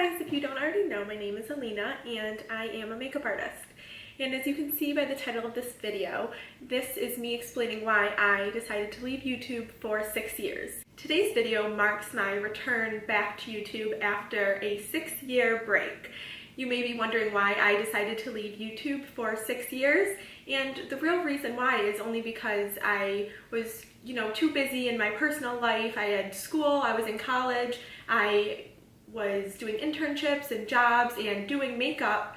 guys, if you don't already know, my name is Allina and I am a makeup artist. And as you can see by the title of this video, this is me explaining why I decided to leave YouTube for 6 years. Today's video marks my return back to YouTube after a 6-year break. You may be wondering why I decided to leave YouTube for 6 years, and the real reason why is only because I was, too busy in my personal life. I had school, I was in college, I was doing internships and jobs and doing makeup,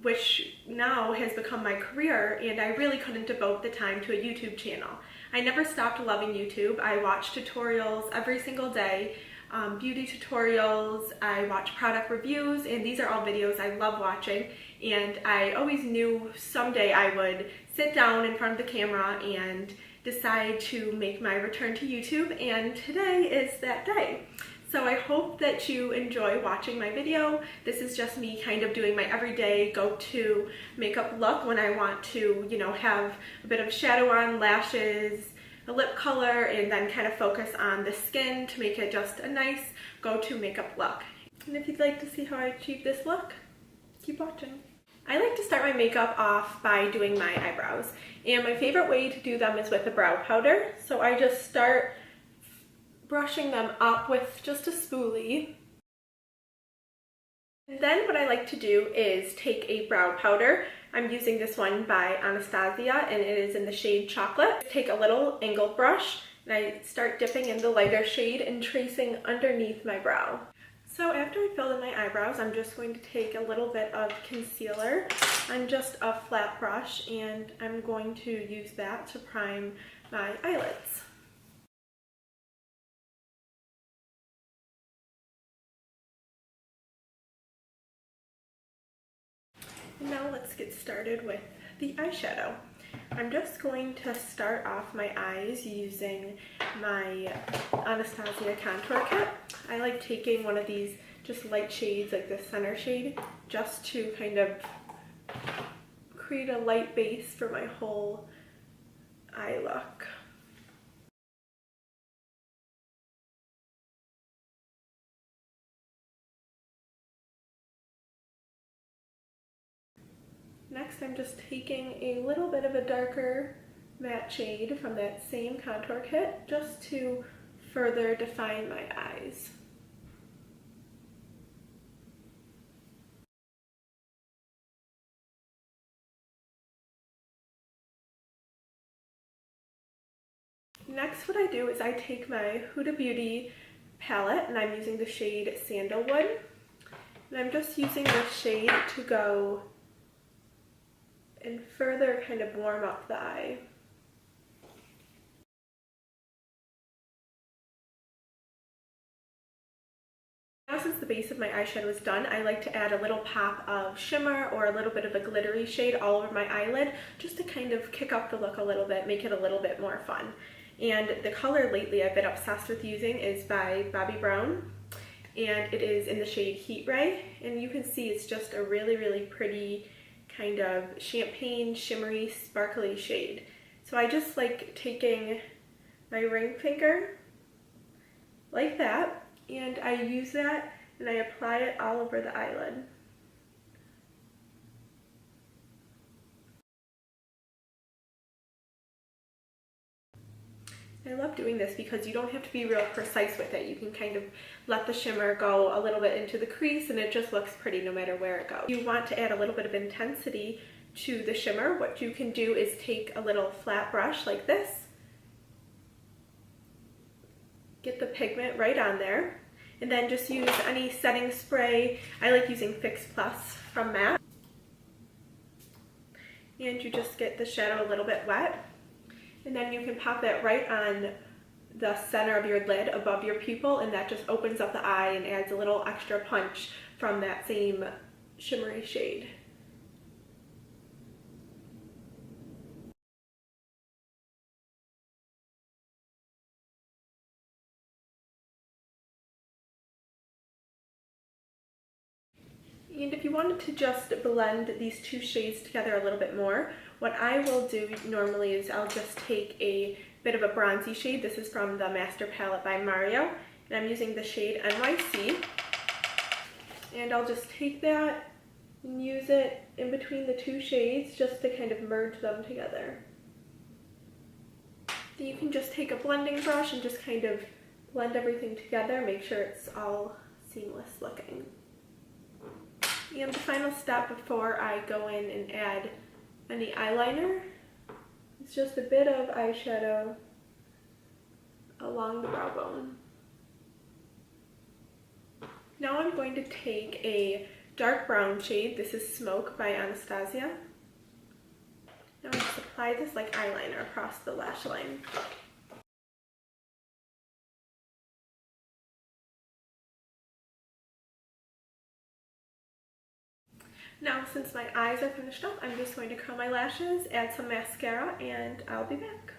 which now has become my career, and I really couldn't devote the time to a YouTube channel. I never stopped loving YouTube. I watch tutorials every single day, beauty tutorials, I watch product reviews, and these are all videos I love watching, and I always knew someday I would sit down in front of the camera and decide to make my return to YouTube, and today is that day. So I hope that you enjoy watching my video. This is just me kind of doing my everyday go-to makeup look when I want to, have a bit of shadow on, lashes, a lip color, and then kind of focus on the skin to make it just a nice go-to makeup look. And if you'd like to see how I achieve this look, keep watching. I like to start my makeup off by doing my eyebrows. And my favorite way to do them is with a brow powder. So I just start brushing them up with just a spoolie. And then what I like to do is take a brow powder. I'm using this one by Anastasia and it is in the shade Chocolate. Take a little angled brush and I start dipping in the lighter shade and tracing underneath my brow. So after I filled in my eyebrows, I'm just going to take a little bit of concealer on just a flat brush and I'm going to use that to prime my eyelids. Now let's get started with the eyeshadow. I'm just going to start off my eyes using my Anastasia contour kit. I like taking one of these just light shades like the center shade just to kind of create a light base for my whole eye look. Next, I'm just taking a little bit of a darker matte shade from that same contour kit just to further define my eyes. Next, what I do is I take my Huda Beauty palette and I'm using the shade Sandalwood. And I'm just using this shade to go and further kind of warm up the eye. Now since the base of my eyeshadow is done, I like to add a little pop of shimmer or a little bit of a glittery shade all over my eyelid just to kind of kick up the look a little bit, make it a little bit more fun. And the color lately I've been obsessed with using is by Bobbi Brown, and it is in the shade Heat Ray, and you can see it's just a really, really pretty kind of champagne, shimmery, sparkly shade. So I just like taking my ring finger like that, and I use that and I apply it all over the eyelid. I love doing this because you don't have to be real precise with it. You can kind of let the shimmer go a little bit into the crease and it just looks pretty no matter where it goes. If you want to add a little bit of intensity to the shimmer, what you can do is take a little flat brush like this, get the pigment right on there, and then just use any setting spray. I like using Fix Plus from MAC. And you just get the shadow a little bit wet. And then you can pop that right on the center of your lid above your pupil, and that just opens up the eye and adds a little extra punch from that same shimmery shade. And if you wanted to just blend these two shades together a little bit more, what I will do normally is I'll just take a bit of a bronzy shade. This is from the Master Palette by Mario, and I'm using the shade NYC. And I'll just take that and use it in between the two shades just to kind of merge them together. Then you can just take a blending brush and just kind of blend everything together, make sure it's all seamless looking. And the final step before I go in and add any eyeliner is just a bit of eyeshadow along the brow bone. Now I'm going to take a dark brown shade. This is Smoke by Anastasia. Now I just apply this like eyeliner across the lash line. Now, since my eyes are finished up, I'm just going to curl my lashes, add some mascara, and I'll be back.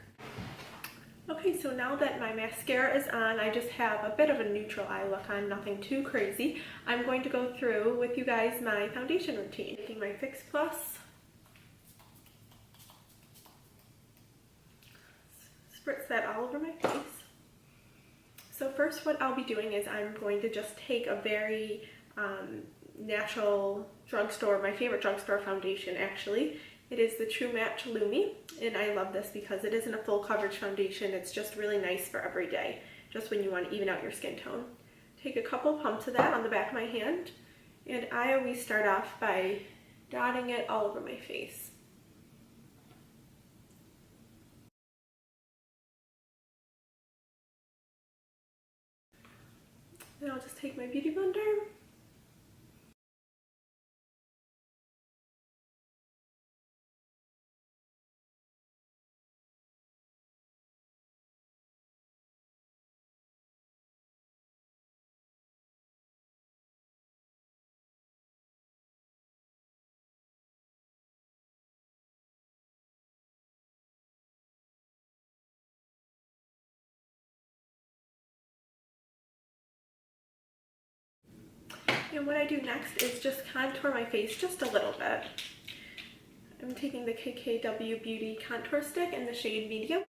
Okay, so now that my mascara is on, I just have a bit of a neutral eye look on, nothing too crazy. I'm going to go through with you guys my foundation routine. Taking my Fix Plus, spritz that all over my face. So first what I'll be doing is I'm going to just take a very natural drugstore, my favorite drugstore foundation actually. It is the True Match Lumi, and I love this because it isn't a full coverage foundation. It's just really nice for every day, just when you want to even out your skin tone. Take a couple pumps of that on the back of my hand, and I always start off by dotting it all over my face. Then I'll just take my beauty blender. And what I do next is just contour my face just a little bit. I'm taking the KKW Beauty Contour Stick in the shade Medium.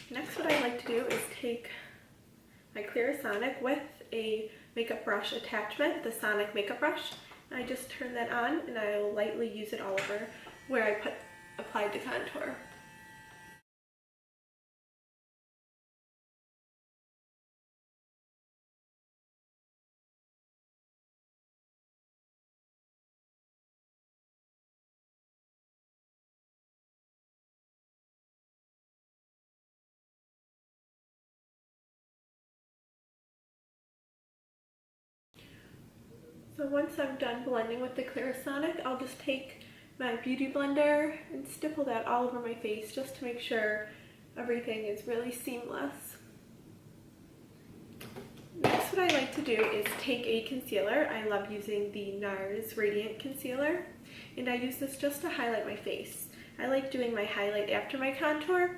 Next, what I like to do is take my Clarisonic with a makeup brush attachment, the Sonic makeup brush. I just turn that on and I will lightly use it all over where I applied the contour. So once I'm done blending with the Clarisonic, I'll just take my beauty blender and stipple that all over my face just to make sure everything is really seamless. Next, what I like to do is take a concealer. I love using the NARS Radiant Concealer, and I use this just to highlight my face. I like doing my highlight after my contour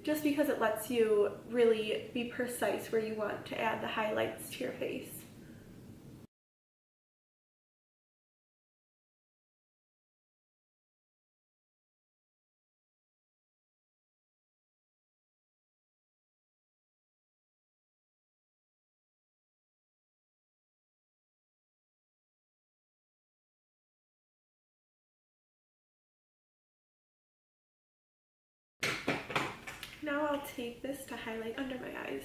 just because it lets you really be precise where you want to add the highlights to your face. Now I'll take this to highlight under my eyes.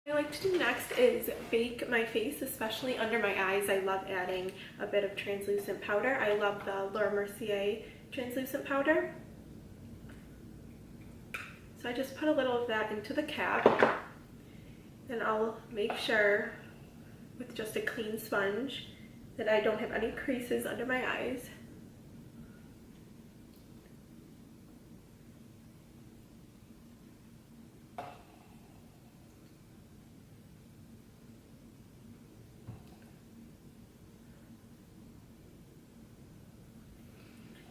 What I like to do next is bake my face, especially under my eyes. I love adding a bit of translucent powder. I love the Laura Mercier translucent powder. So I just put a little of that into the cap, and I'll make sure with just a clean sponge that I don't have any creases under my eyes.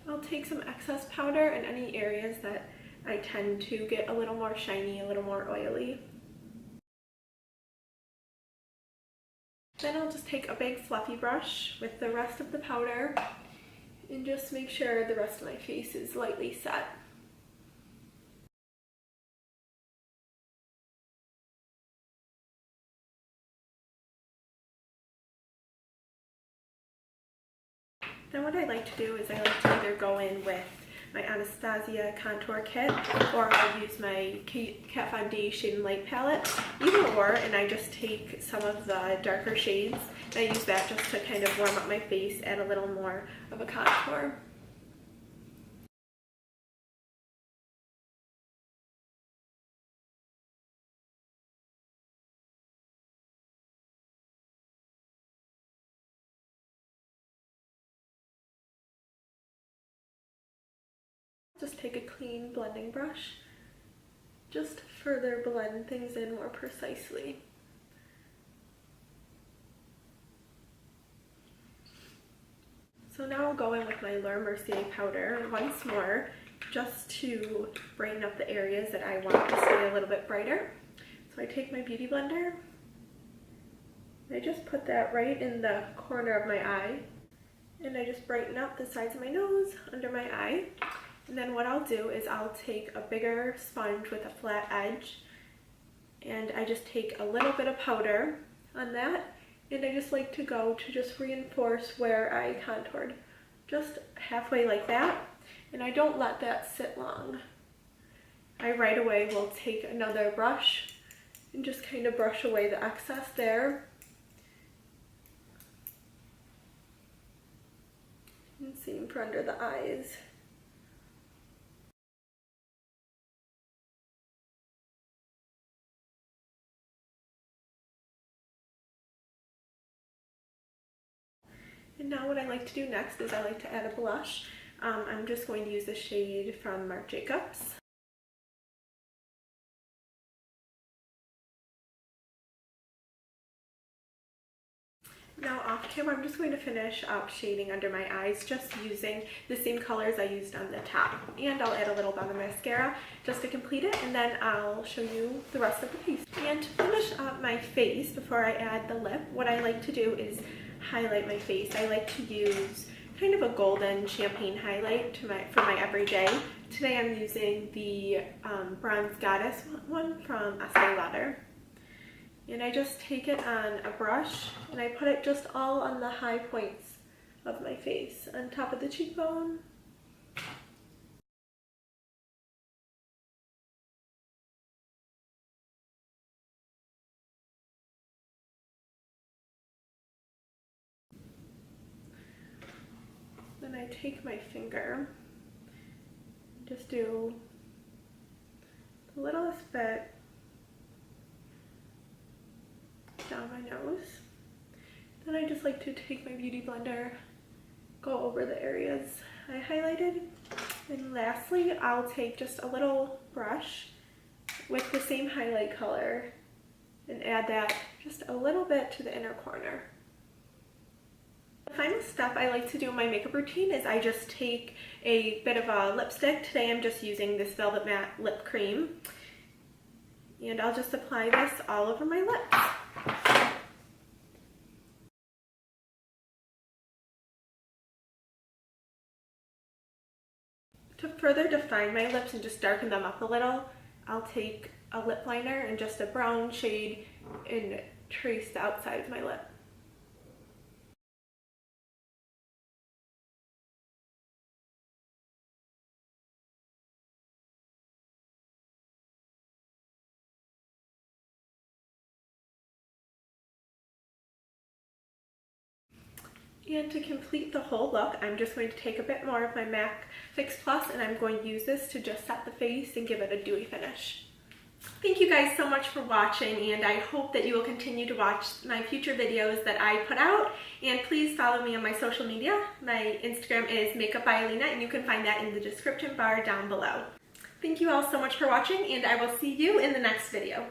I'll take some excess powder in any areas that I tend to get a little more shiny, a little more oily. Then I'll just take a big fluffy brush with the rest of the powder and just make sure the rest of my face is lightly set. Then what I like to do is I like to either go in with my Anastasia contour kit, or I'll use my Kat Von D Shade and Light palette, either or, and I just take some of the darker shades and I use that just to kind of warm up my face, add a little more of a contour. Just take a clean blending brush, just further blend things in more precisely. So now I'll go in with my Laura Mercier powder once more, just to brighten up the areas that I want to stay a little bit brighter. So I take my beauty blender, I just put that right in the corner of my eye, and I just brighten up the sides of my nose, under my eye. And then what I'll do is I'll take a bigger sponge with a flat edge, and I just take a little bit of powder on that, and I just like to go to just reinforce where I contoured, just halfway like that, and I don't let that sit long. I right away will take another brush and just kind of brush away the excess there. And same for under the eyes. And now what I like to do next is I like to add a blush. I'm just going to use the shade from Marc Jacobs. Now off camera, I'm just going to finish up shading under my eyes, just using the same colors I used on the top. And I'll add a little bit of mascara just to complete it, and then I'll show you the rest of the piece. And to finish up my face, before I add the lip, what I like to do is highlight my face. I like to use kind of a golden champagne highlight for my everyday. Today I'm using the Bronze Goddess one from Estee Lauder. And I just take it on a brush and I put it just all on the high points of my face, on top of the cheekbone. Then I take my finger, just do the littlest bit down my nose. Then I just like to take my beauty blender, go over the areas I highlighted. And lastly, I'll take just a little brush with the same highlight color and add that just a little bit to the inner corner. The final step I like to do in my makeup routine is I just take a bit of a lipstick. Today I'm just using this Velvet Matte Lip Cream, and I'll just apply this all over my lips. To further define my lips and just darken them up a little, I'll take a lip liner and just a brown shade and trace the outside of my lip. And to complete the whole look, I'm just going to take a bit more of my MAC Fix Plus, and I'm going to use this to just set the face and give it a dewy finish. Thank you guys so much for watching, and I hope that you will continue to watch my future videos that I put out. And please follow me on my social media. My Instagram is Makeup by Allina, and you can find that in the description bar down below. Thank you all so much for watching, and I will see you in the next video.